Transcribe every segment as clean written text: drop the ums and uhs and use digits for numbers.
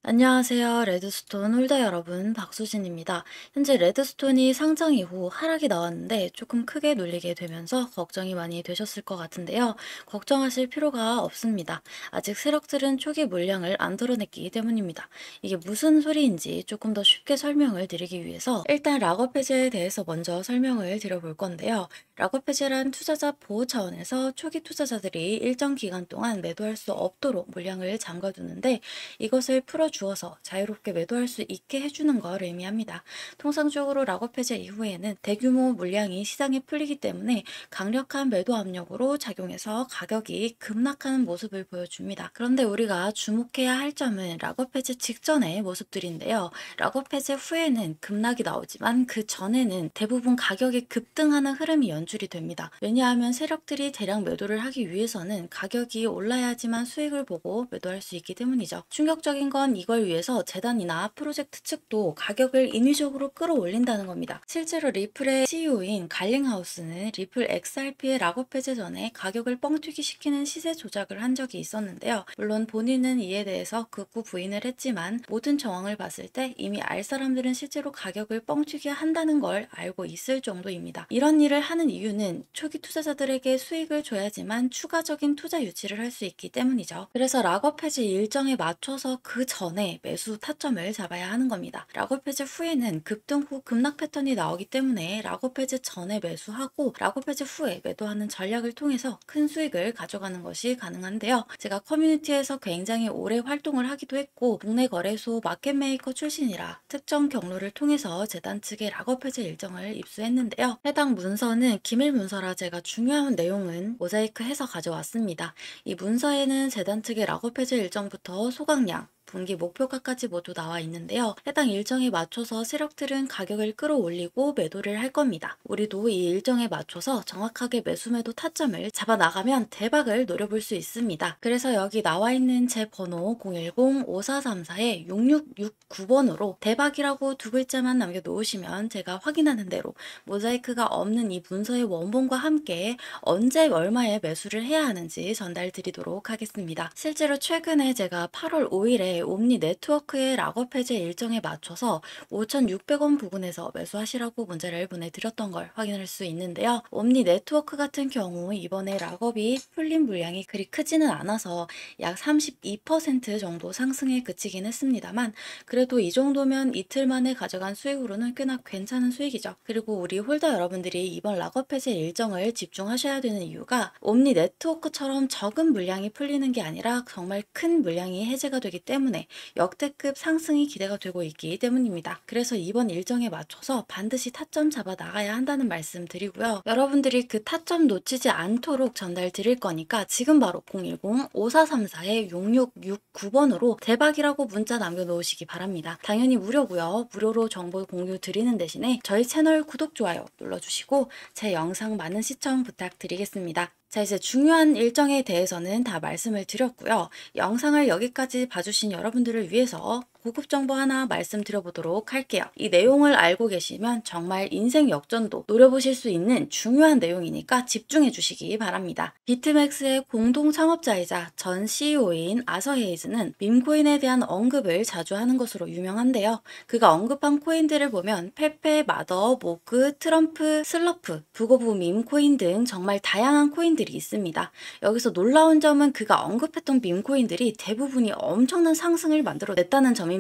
안녕하세요. 레드스톤 홀더 여러분, 박수진입니다. 현재 레드스톤이 상장 이후 하락이 나왔는데 조금 크게 눌리게 되면서 걱정이 많이 되셨을 것 같은데요. 걱정하실 필요가 없습니다. 아직 세력들은 초기 물량을 안 드러냈기 때문입니다. 이게 무슨 소리인지 조금 더 쉽게 설명을 드리기 위해서 일단 락업 해제에 대해서 먼저 설명을 드려볼 건데요. 락업 해제란 투자자 보호 차원에서 초기 투자자들이 일정 기간 동안 매도할 수 없도록 물량을 잠가두는데 이것을 풀어주어서 자유롭게 매도할 수 있게 해주는 걸 의미합니다. 통상적으로 락업 해제 이후에는 대규모 물량이 시장에 풀리기 때문에 강력한 매도 압력으로 작용해서 가격이 급락하는 모습을 보여줍니다. 그런데 우리가 주목해야 할 점은 락업 해제 직전의 모습들인데요. 락업 해제 후에는 급락이 나오지만 그 전에는 대부분 가격이 급등하는 흐름이 연출이 됩니다. 왜냐하면 세력들이 대량 매도를 하기 위해서는 가격이 올라야지만 수익을 보고 매도할 수 있기 때문이죠. 충격적인 건 이걸 위해서 재단이나 프로젝트 측도 가격을 인위적으로 끌어올린다는 겁니다. 실제로 리플의 CEO인 갈링하우스는 리플 XRP의 락업 해제 전에 가격을 뻥튀기 시키는 시세 조작을 한 적이 있었는데요. 물론 본인은 이에 대해서 극구 부인을 했지만 모든 정황을 봤을 때 이미 알 사람들은 실제로 가격을 뻥튀기 한다는 걸 알고 있을 정도입니다. 이런 일을 하는 이유는 초기 투자자들에게 수익을 줘야지만 추가적인 투자 유치를 할 수 있기 때문이죠. 그래서 락업 해제 일정에 맞춰서 그 전에 매수 타점을 잡아야 하는 겁니다. 락업 해제 후에는 급등 후 급락 패턴이 나오기 때문에 락업 해제 전에 매수하고 락업 해제 후에 매도하는 전략을 통해서 큰 수익을 가져가는 것이 가능한데요. 제가 커뮤니티에서 굉장히 오래 활동을 하기도 했고 국내 거래소 마켓메이커 출신이라 특정 경로를 통해서 재단 측의 락업 해제 일정을 입수했는데요. 해당 문서는 기밀 문서라 제가 중요한 내용은 모자이크해서 가져왔습니다. 이 문서에는 재단 측의 락업 해제 일정부터 소각량, 분기 목표가까지 모두 나와 있는데요. 해당 일정에 맞춰서 세력들은 가격을 끌어올리고 매도를 할 겁니다. 우리도 이 일정에 맞춰서 정확하게 매수 매도 타점을 잡아 나가면 대박을 노려볼 수 있습니다. 그래서 여기 나와 있는 제 번호 010-5434-6669번으로 대박이라고 두 글자만 남겨놓으시면 제가 확인하는 대로 모자이크가 없는 이 문서의 원본과 함께 언제 얼마에 매수를 해야 하는지 전달 드리도록 하겠습니다. 실제로 최근에 제가 8월 5일에 옴니 네트워크의 락업 해제 일정에 맞춰서 5,600원 부근에서 매수하시라고 문자를 보내드렸던 걸 확인할 수 있는데요. 옴니 네트워크 같은 경우 이번에 락업이 풀린 물량이 그리 크지는 않아서 약 32% 정도 상승에 그치긴 했습니다만 그래도 이 정도면 이틀 만에 가져간 수익으로는 꽤나 괜찮은 수익이죠. 그리고 우리 홀더 여러분들이 이번 락업 해제 일정을 집중하셔야 되는 이유가 옴니 네트워크처럼 적은 물량이 풀리는 게 아니라 정말 큰 물량이 해제가 되기 때문에 역대급 상승이 기대가 되고 있기 때문입니다. 그래서 이번 일정에 맞춰서 반드시 타점 잡아 나가야 한다는 말씀 드리고요. 여러분들이 그 타점 놓치지 않도록 전달 드릴 거니까 지금 바로 010-5434-6669번으로 대박이라고 문자 남겨놓으시기 바랍니다. 당연히 무료고요. 무료로 정보 공유 드리는 대신에 저희 채널 구독, 좋아요 눌러주시고 제 영상 많은 시청 부탁드리겠습니다. 자, 이제 중요한 일정에 대해서는 다 말씀을 드렸고요. 영상을 여기까지 봐주신 여러분들을 위해서 고급 정보 하나 말씀드려보도록 할게요. 이 내용을 알고 계시면 정말 인생 역전도 노려보실 수 있는 중요한 내용이니까 집중해 주시기 바랍니다. 비트맥스의 공동 창업자이자 전 CEO인 아서 헤이즈는 밈코인에 대한 언급을 자주 하는 것으로 유명한데요. 그가 언급한 코인들을 보면 페페, 마더, 모그, 트럼프, 슬러프, 부고부 밈코인 등 정말 다양한 코인들이 있습니다. 여기서 놀라운 점은 그가 언급했던 밈코인들이 대부분이 엄청난 상승을 만들어냈다는 점입니다.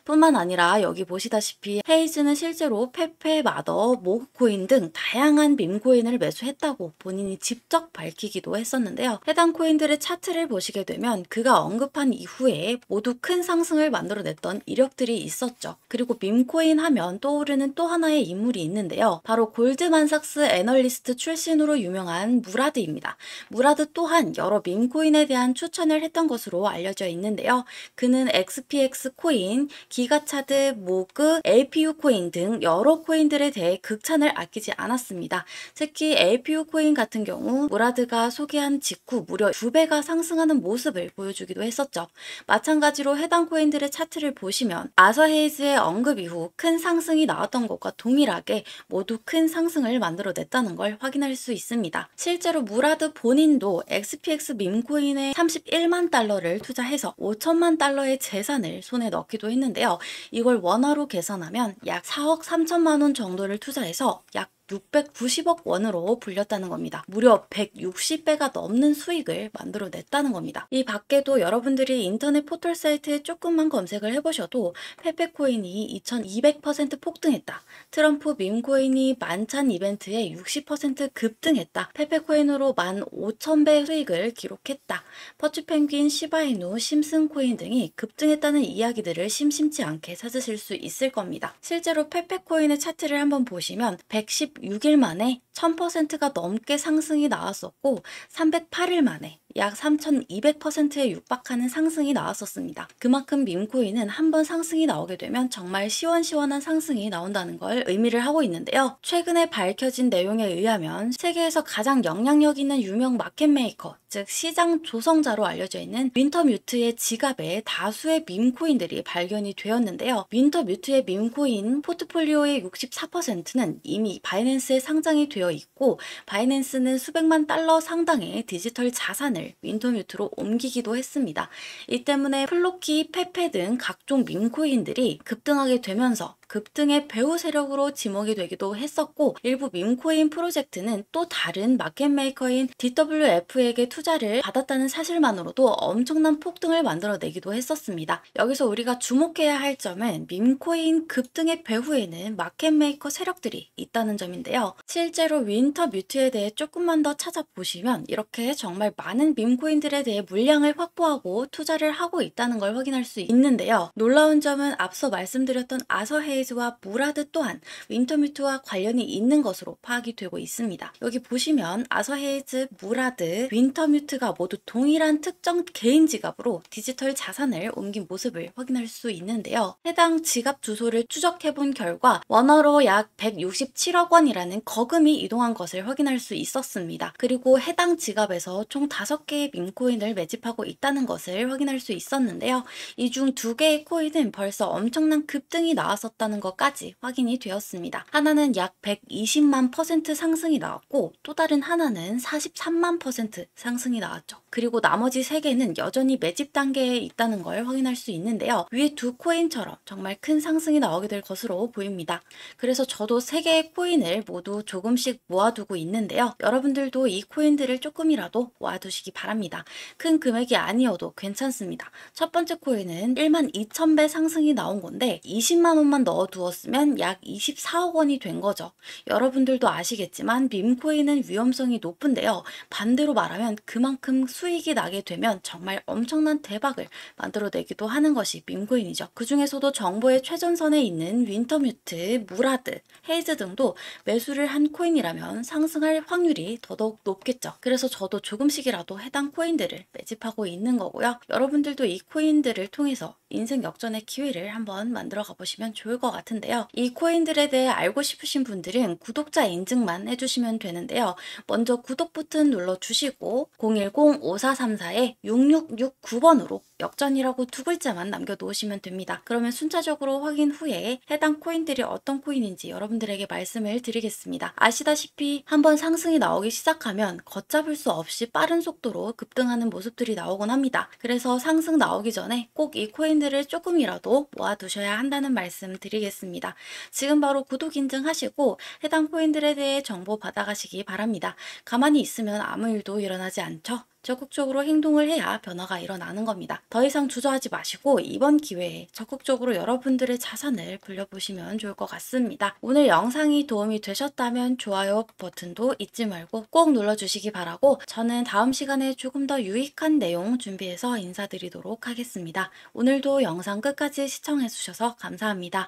뿐만 아니라 여기 보시다시피 헤이즈는 실제로 페페, 마더, 모그코인 등 다양한 밈코인을 매수했다고 본인이 직접 밝히기도 했었는데요. 해당 코인들의 차트를 보시게 되면 그가 언급한 이후에 모두 큰 상승을 만들어냈던 이력들이 있었죠. 그리고 밈코인 하면 떠오르는 또 하나의 인물이 있는데요. 바로 골드만삭스 애널리스트 출신으로 유명한 무라드입니다. 무라드 또한 여러 밈코인에 대한 추천을 했던 것으로 알려져 있는데요. 그는 XPX 코인, 기가차드, 모그, LPU 코인 등 여러 코인들에 대해 극찬을 아끼지 않았습니다. 특히 LPU 코인 같은 경우 무라드가 소개한 직후 무려 2배가 상승하는 모습을 보여주기도 했었죠. 마찬가지로 해당 코인들의 차트를 보시면 아서 헤이즈의 언급 이후 큰 상승이 나왔던 것과 동일하게 모두 큰 상승을 만들어냈다는 걸 확인할 수 있습니다. 실제로 무라드 본인도 XPX 밈코인에 31만 달러를 투자해서 5천만 달러의 재산을 손에 넣기도 했는데요. 이걸 원화로 계산하면 약 4억 3천만 원 정도를 투자해서 약 690억 원으로 불렸다는 겁니다. 무려 160배가 넘는 수익을 만들어냈다는 겁니다. 이 밖에도 여러분들이 인터넷 포털 사이트에 조금만 검색을 해보셔도 페페코인이 2200% 폭등했다. 트럼프 밈코인이 만찬 이벤트에 60% 급등했다. 페페코인으로 15,000배 수익을 기록했다. 퍼치펭귄, 시바이누, 심슨코인 등이 급등했다는 이야기들을 심심치 않게 찾으실 수 있을 겁니다. 실제로 페페코인의 차트를 한번 보시면 116일 만에 1000%가 넘게 상승이 나왔었고 308일 만에 약 3200%에 육박하는 상승이 나왔었습니다. 그만큼 밈코인은 한번 상승이 나오게 되면 정말 시원시원한 상승이 나온다는 걸 의미를 하고 있는데요. 최근에 밝혀진 내용에 의하면 세계에서 가장 영향력 있는 유명 마켓메이커, 즉 시장 조성자로 알려져 있는 윈터뮤트의 지갑에 다수의 밈코인들이 발견이 되었는데요. 윈터뮤트의 밈코인 포트폴리오의 64%는 이미 바이낸스에 상장이 되어 있고 바이낸스는 수백만 달러 상당의 디지털 자산을 윈터뮤트로 옮기기도 했습니다. 이 때문에 플로키, 페페 등 각종 밈코인들이 급등하게 되면서 급등의 배후 세력으로 지목이 되기도 했었고 일부 밈코인 프로젝트는 또 다른 마켓메이커인 DWF에게 투자를 받았다는 사실만으로도 엄청난 폭등을 만들어내기도 했었습니다. 여기서 우리가 주목해야 할 점은 밈코인 급등의 배후에는 마켓메이커 세력들이 있다는 점인데요. 실제로 윈터뮤트에 대해 조금만 더 찾아보시면 이렇게 정말 많은 밈코인들에 대해 물량을 확보하고 투자를 하고 있다는 걸 확인할 수 있는데요. 놀라운 점은 앞서 말씀드렸던 아서헤이즈와 무라드 또한 윈터뮤트와 관련이 있는 것으로 파악이 되고 있습니다. 여기 보시면 아서헤이즈, 무라드, 윈터뮤트가 모두 동일한 특정 개인 지갑으로 디지털 자산을 옮긴 모습을 확인할 수 있는데요. 해당 지갑 주소를 추적해본 결과 원화로 약 167억 원이라는 거금이 이동한 것을 확인할 수 있었습니다. 그리고 해당 지갑에서 총 5개의 밈코인을 매집하고 있다는 것을 확인할 수 있었는데요. 이 중 2개의 코인은 벌써 엄청난 급등이 나왔었다는 것까지 확인이 되었습니다. 하나는 약 120만 % 상승이 나왔고 또 다른 하나는 43만 % 상승이 나왔죠. 그리고 나머지 3개는 여전히 매집 단계에 있다는 걸 확인할 수 있는데요. 위에 2 코인처럼 정말 큰 상승이 나오게 될 것으로 보입니다. 그래서 저도 3개의 코인을 모두 조금씩 모아두고 있는데요. 여러분들도 이 코인들을 조금이라도 모아두시기 바랍니다. 큰 금액이 아니어도 괜찮습니다. 첫 번째 코인은 12,000배 상승이 나온 건데 20만 원만 넣어두었으면 약 24억 원이 된 거죠. 여러분들도 아시겠지만 밈코인은 위험성이 높은데요. 반대로 말하면 그만큼 수익이 나게 되면 정말 엄청난 대박을 만들어내기도 하는 것이 밈코인이죠. 그 중에서도 정보의 최전선에 있는 윈터뮤트, 무라드, 헤이즈 등도 매수를 한 코인이라면 상승할 확률이 더더욱 높겠죠. 그래서 저도 조금씩이라도 해당 코인들을 매집하고 있는 거고요. 여러분들도 이 코인들을 통해서 인생 역전의 기회를 한번 만들어 가보시면 좋을 것 같은데요. 이 코인들에 대해 알고 싶으신 분들은 구독자 인증만 해주시면 되는데요. 먼저 구독 버튼 눌러주시고 010-5434-6669번으로 역전이라고 2글자만 남겨놓으시면 됩니다. 그러면 순차적으로 확인 후에 해당 코인들이 어떤 코인인지 여러분들에게 말씀을 드리겠습니다. 아시다시피 한번 상승이 나오기 시작하면 걷잡을 수 없이 빠른 속도로 급등하는 모습들이 나오곤 합니다. 그래서 상승 나오기 전에 꼭 이 코인들을 조금이라도 모아두셔야 한다는 말씀 드리겠습니다. 지금 바로 구독 인증하시고 해당 코인들에 대해 정보 받아가시기 바랍니다. 가만히 있으면 아무 일도 일어나지 않죠? 적극적으로 행동을 해야 변화가 일어나는 겁니다. 더 이상 주저하지 마시고 이번 기회에 적극적으로 여러분들의 자산을 불려보시면 좋을 것 같습니다. 오늘 영상이 도움이 되셨다면 좋아요 버튼도 잊지 말고 꼭 눌러주시기 바라고 저는 다음 시간에 조금 더 유익한 내용 준비해서 인사드리도록 하겠습니다. 오늘도 영상 끝까지 시청해주셔서 감사합니다.